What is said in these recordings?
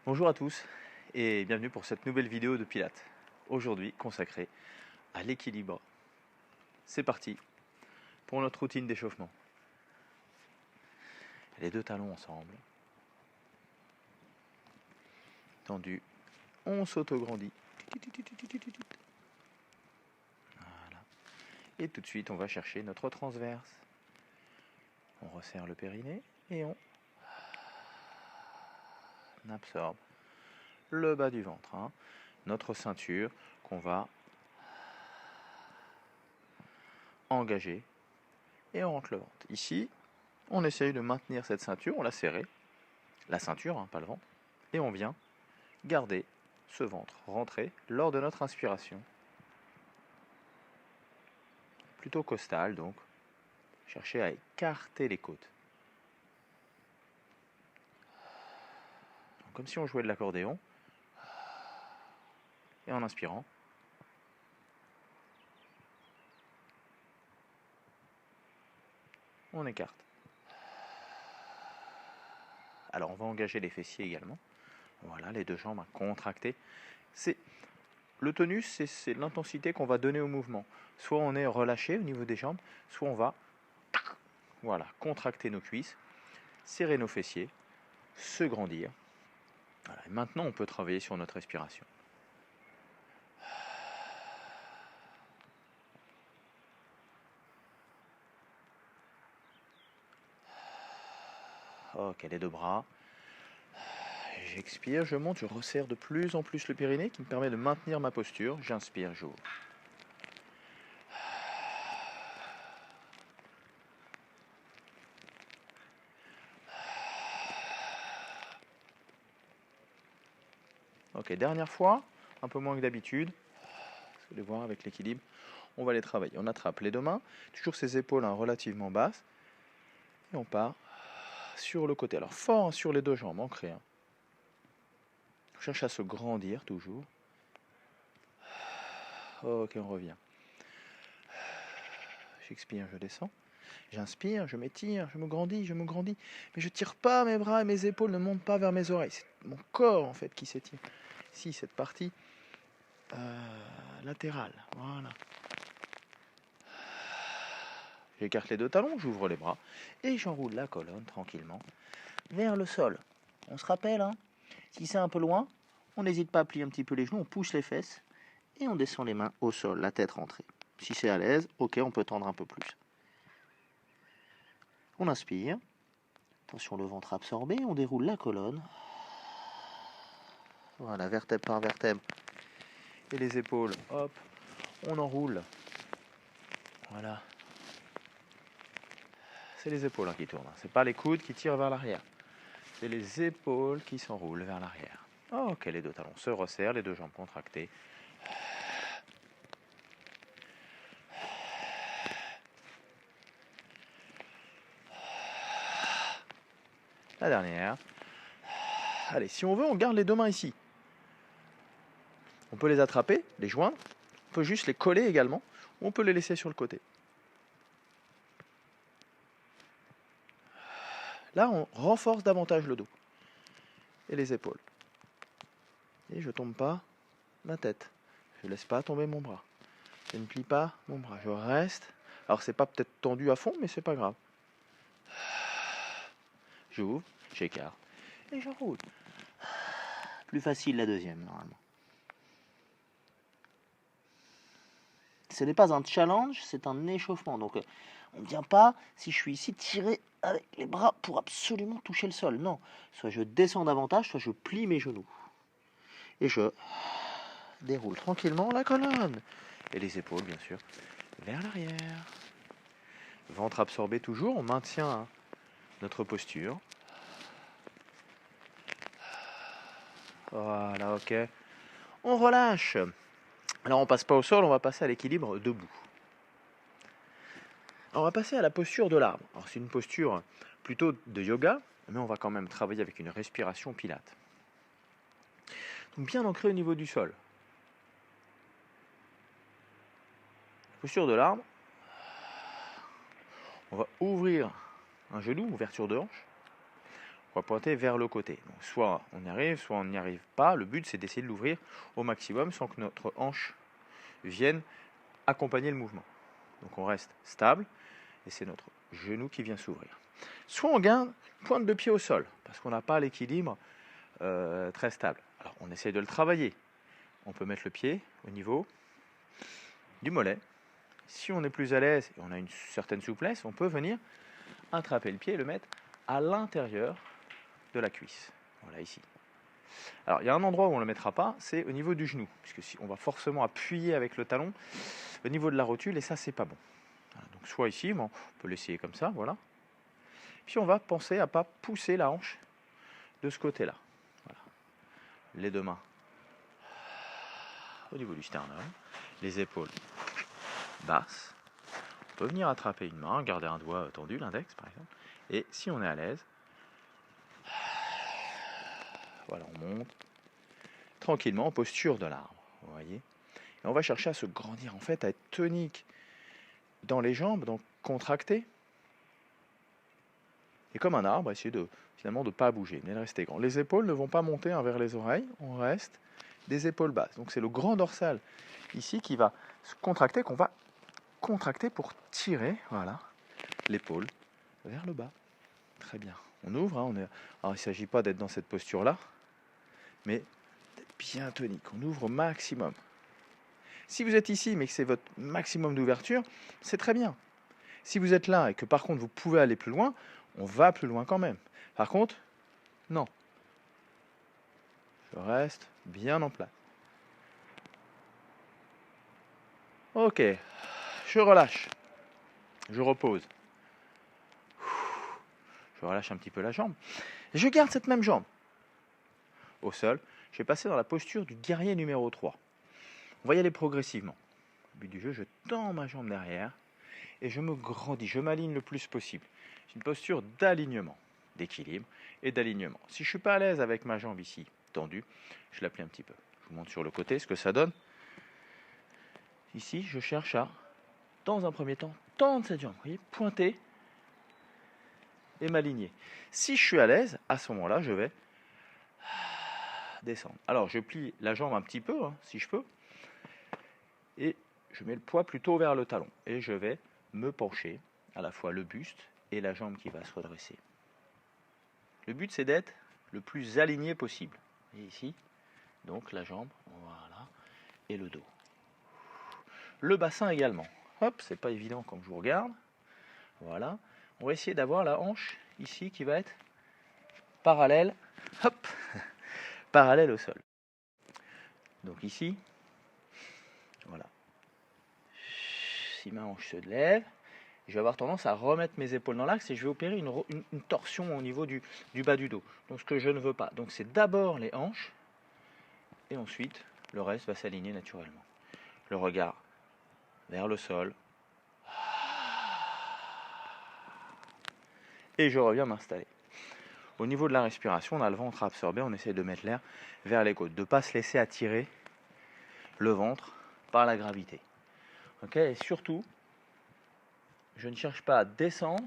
Bonjour à tous et bienvenue pour cette nouvelle vidéo de Pilates. Aujourd'hui consacrée à l'équilibre. C'est parti pour notre routine d'échauffement. Les deux talons ensemble. Tendu. On s'auto-grandit. Voilà. Et tout de suite on va chercher notre transverse. On resserre le périnée et on absorbe le bas du ventre. Notre ceinture qu'on va engager et on rentre le ventre. Ici, on essaye de maintenir cette ceinture, on l'a serrée, la ceinture, pas le ventre, et on vient garder ce ventre rentré lors de notre inspiration. Plutôt costal donc, cherchez à écarter les côtes. Donc, comme si on jouait de l'accordéon, et en inspirant, on écarte. Alors on va engager les fessiers également. Voilà, les deux jambes contractées. Le tonus, c'est l'intensité qu'on va donner au mouvement. Soit on est relâché au niveau des jambes, soit on va contracter nos cuisses, serrer nos fessiers, se grandir. Voilà, et maintenant, on peut travailler sur notre respiration. Ok, les deux bras. J'expire, je monte, je resserre de plus en plus le périnée qui me permet de maintenir ma posture. J'inspire, j'ouvre. Ok, dernière fois, un peu moins que d'habitude. Vous allez voir avec l'équilibre, on va les travailler. On attrape les deux mains, toujours ses épaules relativement basses. Et on part sur le côté. Alors fort sur les deux jambes, ancré. On cherche à se grandir toujours. Ok, on revient. J'expire, je descends. J'inspire, je m'étire, je me grandis. Mais je tire pas mes bras et mes épaules ne montent pas vers mes oreilles. C'est mon corps en fait qui s'étire. Ici, cette partie latérale. Voilà. J'écarte les deux talons, j'ouvre les bras et j'enroule la colonne tranquillement vers le sol. On se rappelle, si c'est un peu loin, on n'hésite pas à plier un petit peu les genoux, on pousse les fesses et on descend les mains au sol, la tête rentrée. Si c'est à l'aise, ok, on peut tendre un peu plus. On inspire. Attention, le ventre absorbé, on déroule la colonne. Voilà, vertèbre par vertèbre. Et les épaules, hop, on enroule. Voilà. C'est les épaules qui tournent, c'est pas les coudes qui tirent vers l'arrière. C'est les épaules qui s'enroulent vers l'arrière. Ok, les deux talons se resserrent, les deux jambes contractées. La dernière. Allez, si on veut, on garde les deux mains ici. On peut les attraper, les joindre. On peut juste les coller également. Ou on peut les laisser sur le côté. Là, on renforce davantage le dos. Et les épaules. Et je ne tombe pas ma tête. Je ne laisse pas tomber mon bras. Je ne plie pas mon bras. Je reste. Alors, c'est pas peut-être tendu à fond, mais c'est pas grave. J'ouvre, j'écarte. Et j'enroule. Plus facile la deuxième, normalement. Ce n'est pas un challenge, c'est un échauffement. Donc, on ne vient pas, si je suis ici, tirer avec les bras pour absolument toucher le sol. Non. Soit je descends davantage, soit je plie mes genoux. Et je déroule tranquillement la colonne. Et les épaules, bien sûr, vers l'arrière. Ventre absorbé toujours, on maintient notre posture. Voilà, ok. On relâche. Alors on passe pas au sol, on va passer à l'équilibre debout. Alors on va passer à la posture de l'arbre. Alors c'est une posture plutôt de yoga, mais on va quand même travailler avec une respiration pilate. Donc bien ancré au niveau du sol. Posture de l'arbre. On va ouvrir un genou, ouverture de hanche. On va pointer vers le côté. Donc, soit on y arrive, soit on n'y arrive pas. Le but, c'est d'essayer de l'ouvrir au maximum sans que notre hanche vienne accompagner le mouvement. Donc on reste stable et c'est notre genou qui vient s'ouvrir. Soit on garde pointe de pied au sol parce qu'on n'a pas l'équilibre très stable. Alors on essaie de le travailler. On peut mettre le pied au niveau du mollet. Si on est plus à l'aise et on a une certaine souplesse, on peut venir attraper le pied et le mettre à l'intérieur de la cuisse. Voilà, ici. Alors, il y a un endroit où on ne le mettra pas, c'est au niveau du genou, puisque si on va forcément appuyer avec le talon au niveau de la rotule, et ça, c'est pas bon. Voilà, donc, soit ici, on peut l'essayer comme ça, voilà. Puis, on va penser à ne pas pousser la hanche de ce côté-là. Voilà. Les deux mains au niveau du sternum, les épaules basses. On peut venir attraper une main, garder un doigt tendu, l'index par exemple, et si on est à l'aise, voilà, on monte tranquillement en posture de l'arbre, vous voyez. Et on va chercher à se grandir, en fait, à être tonique dans les jambes, donc contracté. Et comme un arbre, essayer finalement de ne pas bouger, mais de rester grand. Les épaules ne vont pas monter vers les oreilles, on reste des épaules basses. Donc c'est le grand dorsal ici qui va se contracter, qu'on va contracter pour tirer, voilà, l'épaule vers le bas. Très bien. On ouvre, hein, alors il ne s'agit pas d'être dans cette posture-là, mais d'être bien tonique. On ouvre au maximum. Si vous êtes ici, mais que c'est votre maximum d'ouverture, c'est très bien. Si vous êtes là et que par contre vous pouvez aller plus loin, on va plus loin quand même. Par contre, non. Je reste bien en place. Ok. Je relâche. Je repose. Je relâche un petit peu la jambe. Je garde cette même jambe. Au sol, je vais passer dans la posture du guerrier numéro 3. On va y aller progressivement. Au but du jeu, je tends ma jambe derrière et je me grandis, je m'aligne le plus possible. C'est une posture d'alignement, d'équilibre et d'alignement. Si je ne suis pas à l'aise avec ma jambe ici, tendue, je la plie un petit peu. Je vous montre sur le côté ce que ça donne. Ici, je cherche à, dans un premier temps, tendre cette jambe, vous voyez, pointer et m'aligner. Si je suis à l'aise, à ce moment-là, je vais descendre. Alors, je plie la jambe un petit peu, hein, si je peux, et je mets le poids plutôt vers le talon. Et je vais me pencher, à la fois le buste et la jambe qui va se redresser. Le but, c'est d'être le plus aligné possible. Et ici, donc la jambe, voilà, et le dos. Le bassin également. Hop, c'est pas évident comme je vous regarde. Voilà. On va essayer d'avoir la hanche ici qui va être parallèle, hop, parallèle au sol. Donc ici, voilà. Si ma hanche se lève, je vais avoir tendance à remettre mes épaules dans l'axe et je vais opérer une torsion au niveau du bas du dos. Donc ce que je ne veux pas. Donc c'est d'abord les hanches et ensuite le reste va s'aligner naturellement. Le regard vers le sol. Et je reviens m'installer. Au niveau de la respiration, on a le ventre absorbé, on essaie de mettre l'air vers les côtes, de ne pas se laisser attirer le ventre par la gravité. Ok, et surtout, je ne cherche pas à descendre,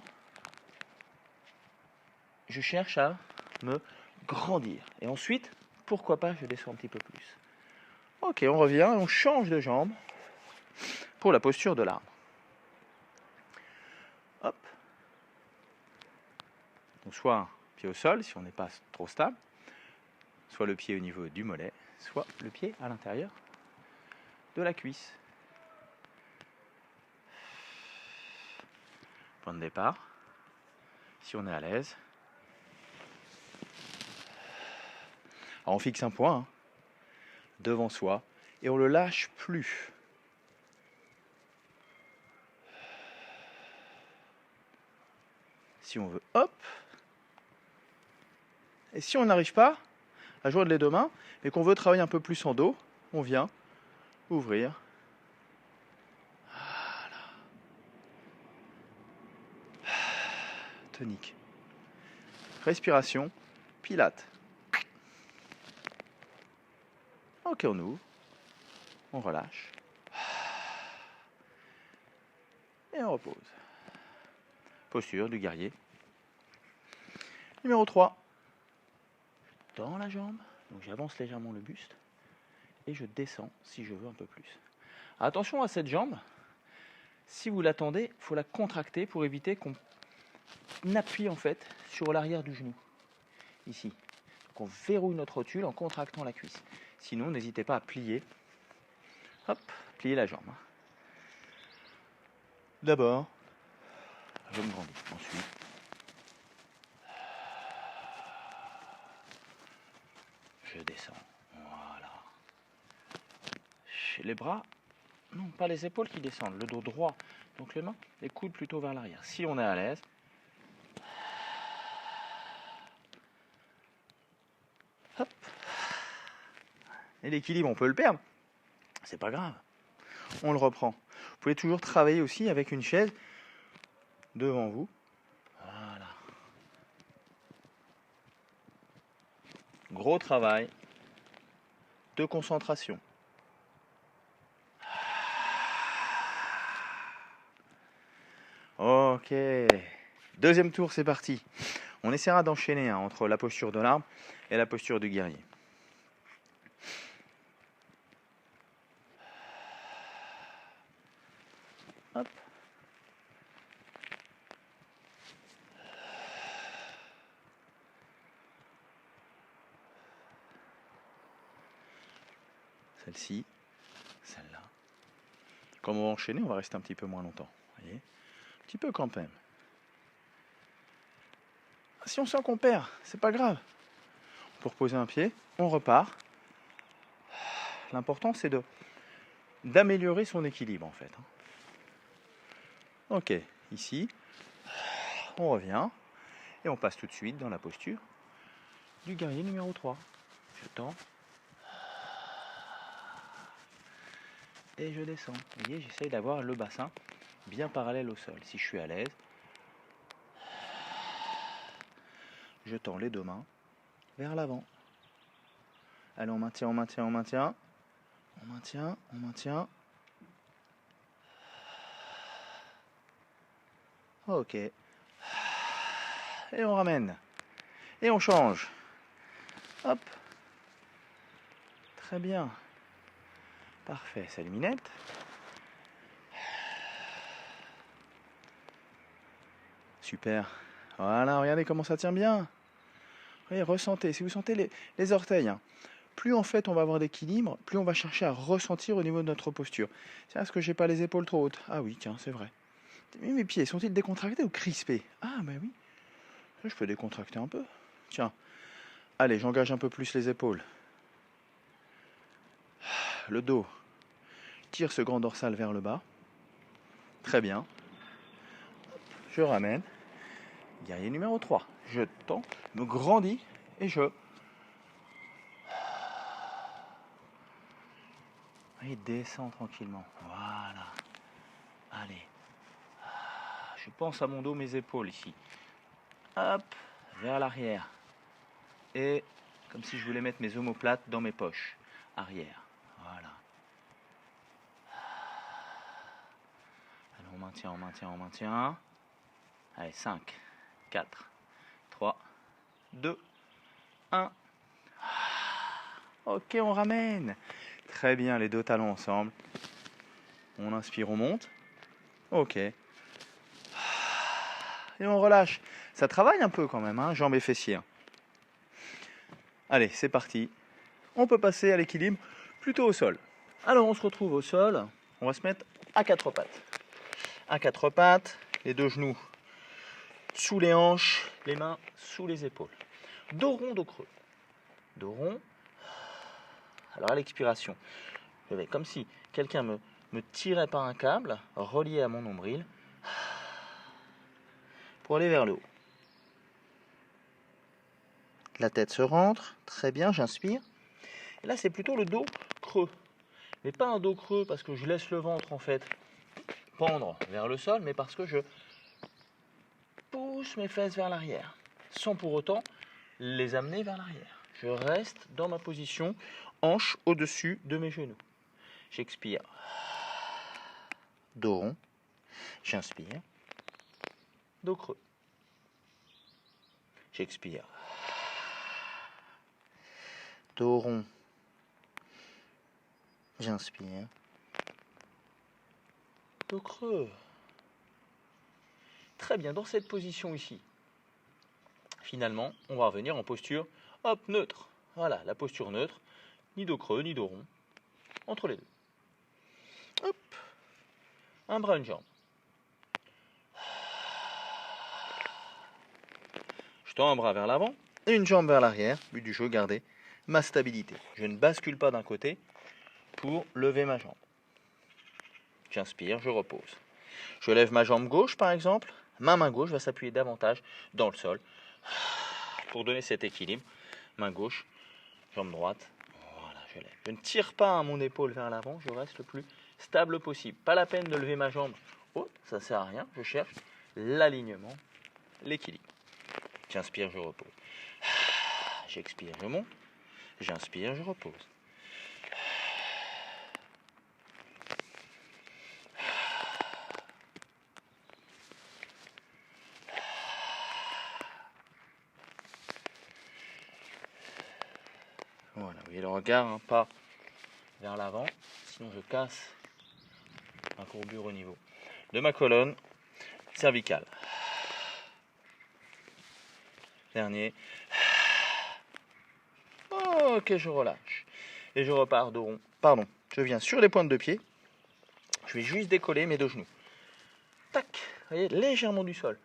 je cherche à me grandir. Et ensuite, pourquoi pas, je descends un petit peu plus. Ok, on revient, on change de jambe pour la posture de l'arbre. Hop. Donc soit pied au sol, si on n'est pas trop stable, soit le pied au niveau du mollet, soit le pied à l'intérieur de la cuisse. Point de départ, si on est à l'aise. Alors on fixe un point hein, devant soi et on ne le lâche plus. Si on veut, hop. Et si on n'arrive pas à joindre les deux mains et qu'on veut travailler un peu plus en dos, on vient ouvrir. Voilà. Tonique. Respiration, pilate. Ok, on ouvre, on relâche. Et on repose. Posture du guerrier. Numéro 3. tends la jambe, donc j'avance légèrement le buste, et je descends si je veux un peu plus. Attention à cette jambe, si vous la tendez, il faut la contracter pour éviter qu'on appuie en fait sur l'arrière du genou, ici. Donc on verrouille notre rotule en contractant la cuisse. Sinon, n'hésitez pas à plier. Hop, plier la jambe. D'abord, je me grandis. Ensuite, je descends. Voilà. Les bras, non, pas les épaules qui descendent, le dos droit. Donc les mains, les coudes plutôt vers l'arrière. Si on est à l'aise, hop. Et l'équilibre, on peut le perdre. C'est pas grave. On le reprend. Vous pouvez toujours travailler aussi avec une chaise devant vous. Voilà. Gros travail de concentration. Ok. Deuxième tour, c'est parti. On essaiera d'enchaîner entre la posture de l'arbre et la posture du guerrier. Hop. Celle-ci, celle-là. Comme on va enchaîner, on va rester un petit peu moins longtemps. Voyez, un petit peu quand même. Si on sent qu'on perd, c'est pas grave. Pour poser un pied, on repart. L'important, c'est d'améliorer son équilibre en fait. Ok, ici, on revient et on passe tout de suite dans la posture du guerrier numéro 3. Je tends et je descends. Vous voyez, j'essaye d'avoir le bassin bien parallèle au sol. Si je suis à l'aise, je tends les deux mains vers l'avant. Allez, on maintient, on maintient, on maintient. On maintient, on maintient. Ok. Et on ramène. Et on change. Hop. Très bien. Parfait, c'est luminette. Super. Voilà, regardez comment ça tient bien. Voyez, ressentez. Si vous sentez les orteils, plus en fait on va avoir d'équilibre, plus on va chercher à ressentir au niveau de notre posture. Tiens, est-ce que j'ai pas les épaules trop hautes? Ah oui, tiens, c'est vrai. Mais mes pieds sont-ils décontractés ou crispés? Ah ben oui. Je peux décontracter un peu. Tiens. Allez, j'engage un peu plus les épaules. Le dos. Tire ce grand dorsal vers le bas. Très bien. Je ramène. Guerrier numéro 3. Je tends, me grandis et je... Et descends tranquillement. Voilà. Allez. Je pense à mon dos, mes épaules ici. Hop, vers l'arrière. Et comme si je voulais mettre mes omoplates dans mes poches. Arrière. Voilà. Allez, on maintient, on maintient, on maintient. Allez, 5, 4, 3, 2, 1. Ok, on ramène. Très bien, les deux talons ensemble. On inspire, on monte. Ok. Et on relâche. Ça travaille un peu quand même, hein, jambes et fessiers. Allez, c'est parti. On peut passer à l'équilibre plutôt au sol. Alors, on se retrouve au sol. On va se mettre à quatre pattes. À quatre pattes, les deux genoux sous les hanches, les mains sous les épaules. Dos rond, dos creux. Dos rond. Alors, à l'expiration, je vais comme si quelqu'un me tirait par un câble relié à mon nombril pour aller vers le haut. La tête se rentre, très bien, j'inspire. Et là, c'est plutôt le dos creux. Mais pas un dos creux parce que je laisse le ventre en fait pendre vers le sol, mais parce que je pousse mes fesses vers l'arrière, sans pour autant les amener vers l'arrière. Je reste dans ma position, hanche au-dessus de mes genoux. J'expire. Dos rond. J'inspire. Dos creux. J'expire. dos rond. J'inspire. Dos creux. Très bien, dans cette position ici, finalement, on va revenir en posture, hop, neutre. Voilà, la posture neutre, ni dos creux, ni dos rond, entre les deux. Hop, un bras, une jambe. Je tends un bras vers l'avant et une jambe vers l'arrière. But du jeu, garder ma stabilité. Je ne bascule pas d'un côté pour lever ma jambe. J'inspire, je repose. Je lève ma jambe gauche par exemple. Ma main gauche va s'appuyer davantage dans le sol pour donner cet équilibre. Main gauche, jambe droite. Voilà, je lève. Je ne tire pas mon épaule vers l'avant, je reste le plus stable possible. Pas la peine de lever ma jambe haute, ça ne sert à rien. Je cherche l'alignement, l'équilibre. J'inspire, je repose. J'expire, je monte. J'inspire, je repose. Voilà, vous voyez le regard, hein, pas vers l'avant, sinon je casse ma courbure au niveau de ma colonne cervicale. Dernier. Ok, je relâche. Et je repars dos rond. Pardon, je viens sur les pointes de pied. Je vais juste décoller mes deux genoux. Tac, vous voyez, légèrement du sol.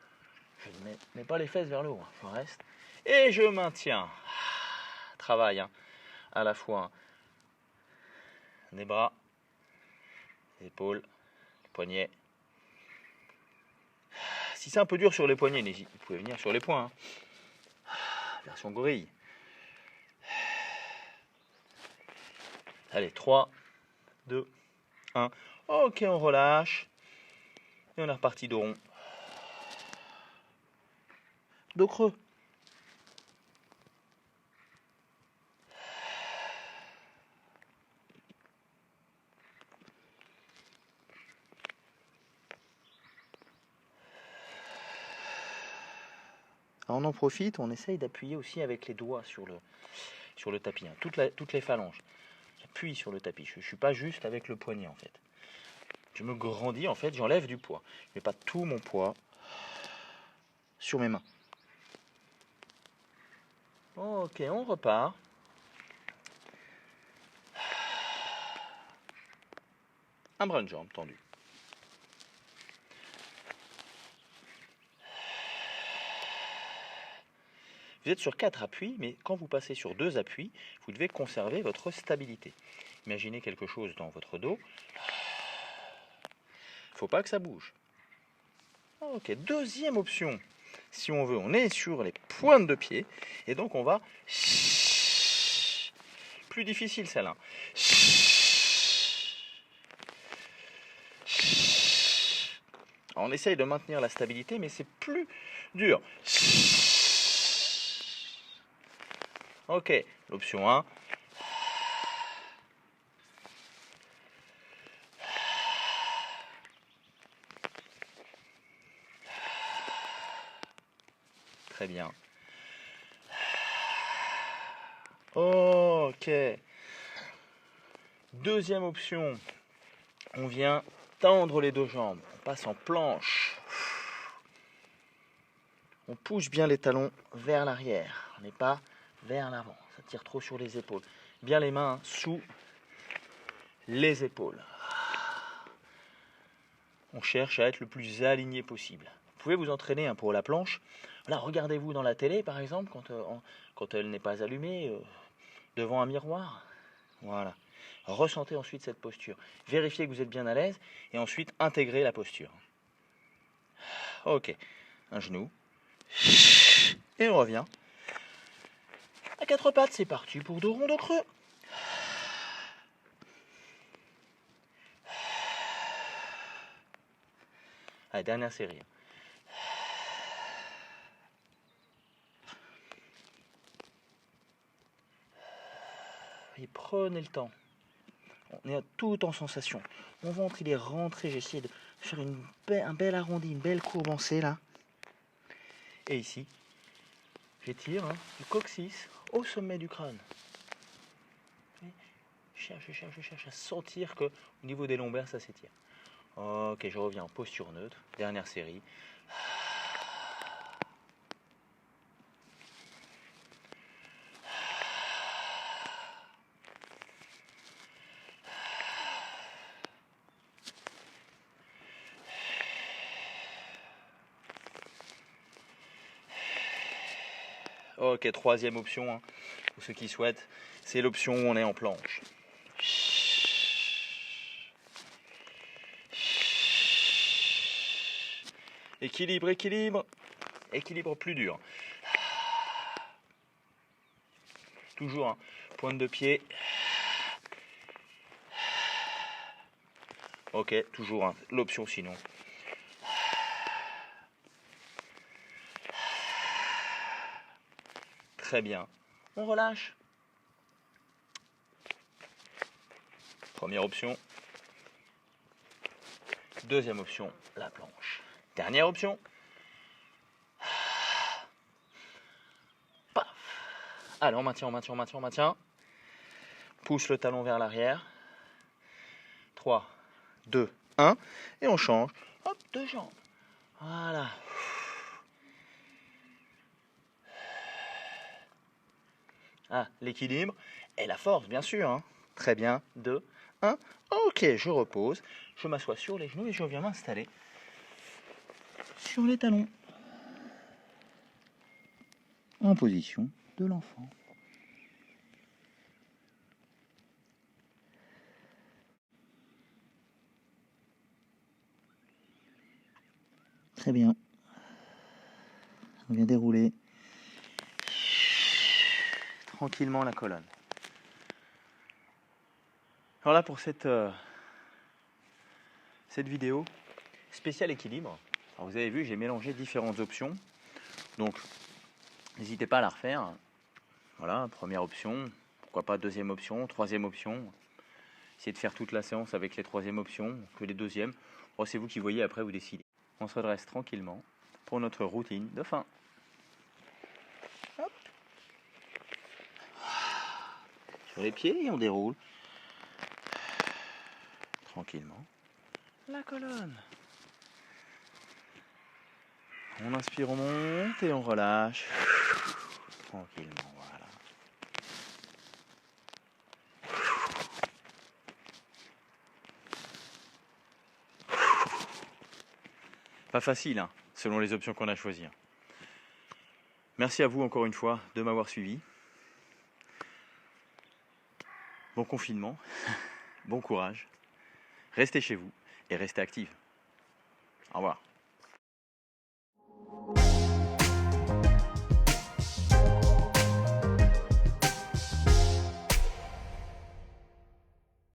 Je ne mets pas les fesses vers le haut, je reste. Et je maintiens. Travail, hein. À la fois des bras, les épaules, les poignets. Si c'est un peu dur sur les poignets, vous pouvez venir sur les poings. Hein. Version gorille. Allez, 3, 2, 1. Ok, on relâche. Et on est reparti dos rond. Dos creux. Alors on en profite, on essaye d'appuyer aussi avec les doigts sur le tapis, hein. Toutes les phalanges. J'appuie sur le tapis. Je ne suis pas juste avec le poignet en fait. Je me grandis en fait, j'enlève du poids. Je ne mets pas tout mon poids sur mes mains. Ok, on repart. Un bras de jambe tendu. Vous êtes sur 4 appuis, mais quand vous passez sur 2 appuis, vous devez conserver votre stabilité. Imaginez quelque chose dans votre dos. Il ne faut pas que ça bouge. Ok, deuxième option. Si on veut, on est sur les pointes de pied. Et donc on va... Plus difficile celle-là. On essaye de maintenir la stabilité, mais c'est plus dur. Ok, l'option 1. Très bien. Ok. Deuxième option. On vient tendre les deux jambes. On passe en planche. On pousse bien les talons vers l'arrière. On n'est pas vers l'avant. Ça tire trop sur les épaules. Bien les mains sous les épaules. On cherche à être le plus aligné possible. Vous pouvez vous entraîner pour la planche. Voilà, regardez-vous dans la télé, par exemple, quand elle n'est pas allumée, devant un miroir. Voilà. Ressentez ensuite cette posture. Vérifiez que vous êtes bien à l'aise et ensuite intégrez la posture. Ok. Un genou. Et on revient. À 4 pattes, c'est parti pour dos rond, dos creux. Allez, dernière série. Et prenez le temps. On est tout en sensation. Mon ventre, il est rentré. J'essaie de faire un bel arrondi, une belle courbe en C, là. Et ici, j'étire du coccyx au sommet du crâne. je cherche à sentir que au niveau des lombaires, ça s'étire. Ok, je reviens en posture neutre. Dernière série. Ok, troisième option, hein, pour ceux qui souhaitent, c'est l'option où on est en planche. Équilibre, équilibre. Équilibre plus dur. Toujours, hein, pointe de pied. Ok, toujours, hein, l'option sinon. Très bien. On relâche. Première option. Deuxième option, la planche. Dernière option. Paf. Allez, on maintient, on maintient, on maintient, on maintient. Pousse le talon vers l'arrière. 3, 2, 1. Et on change. Hop, deux jambes. Voilà. Ah, l'équilibre et la force, bien sûr. Hein. Très bien. 2, 1. Ok, je repose. Je m'assois sur les genoux et je viens m'installer sur les talons. En position de l'enfant. Très bien. On vient dérouler tranquillement la colonne. Alors là, pour cette vidéo spéciale équilibre, alors vous avez vu, j'ai mélangé différentes options. Donc, n'hésitez pas à la refaire. Voilà, première option, pourquoi pas deuxième option, troisième option. Essayez de faire toute la séance avec les troisièmes options, que les deuxièmes. Bon, c'est vous qui voyez, après vous décidez. On se redresse tranquillement pour notre routine de fin. Hop. Sur les pieds et on déroule tranquillement la colonne. On inspire, on monte et on relâche tranquillement. Voilà. Pas facile, hein, selon les options qu'on a choisies. Merci à vous encore une fois de m'avoir suivi. Bon confinement, bon courage, restez chez vous et restez actifs. Au revoir.